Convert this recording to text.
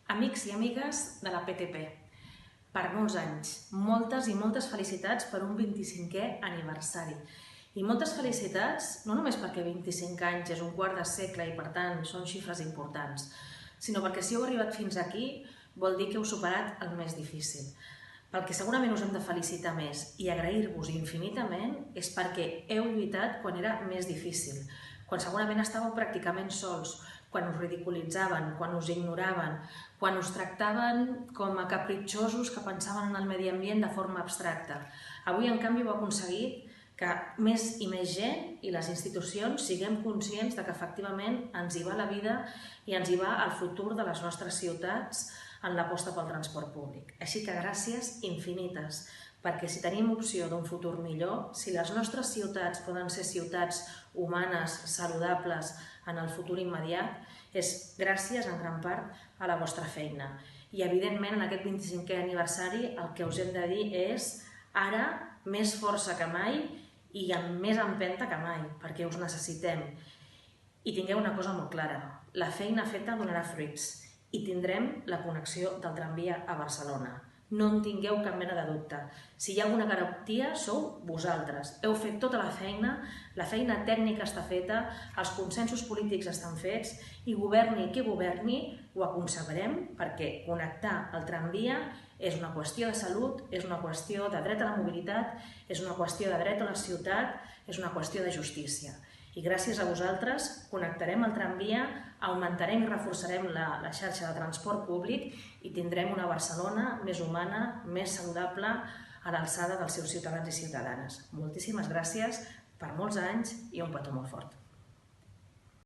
Amics i amigues de la PTP, per molts anys, moltes i moltes felicitats per un 25è aniversari. I moltes felicitats no només perquè 25 anys és un quart de segle i per tant són xifres importants, sinó perquè si heu arribat fins aquí vol dir que heu superat el més difícil. Pel que segurament us hem de felicitar més i agrair-vos infinitament és perquè heu lluitat quan era més difícil, quan segurament estàveu pràcticament sols, quan us ridiculitzaven, quan us ignoraven, quan us tractaven com a capritxosos que pensaven en el medi ambient de forma abstracta. Avui, en canvi, heu aconseguit que més i més gent i les institucions siguem conscients de que efectivament ens hi va la vida i ens hi va el futur de les nostres ciutats en l'aposta pel transport públic. Així que gràcies infinites, perquè si tenim opció d'un futur millor, si les nostres ciutats poden ser ciutats humanes, saludables en el futur immediat, és gràcies en gran part a la vostra feina. I evidentment en aquest 25è aniversari el que us hem de dir és ara més força que mai i amb més empenta que mai, perquè us necessitem. I tingueu una cosa molt clara, la feina feta donarà fruits i tindrem la connexió del tramvia a Barcelona. No en tingueu cap mena de dubte. Si hi ha alguna garantia, sou vosaltres. Heu fet tota la feina tècnica està feta, els consensos polítics estan fets i governi qui governi, ho aconseguirem perquè connectar el tramvia és una qüestió de salut, és una qüestió de dret a la mobilitat, és una qüestió de dret a la ciutat, és una qüestió de justícia. I gràcies a vosaltres connectarem el tramvia, augmentarem i reforçarem la xarxa de transport públic i tindrem una Barcelona més humana, més saludable, a l'alçada dels seus ciutadans i ciutadanes. Moltíssimes gràcies per molts anys i un petó molt fort.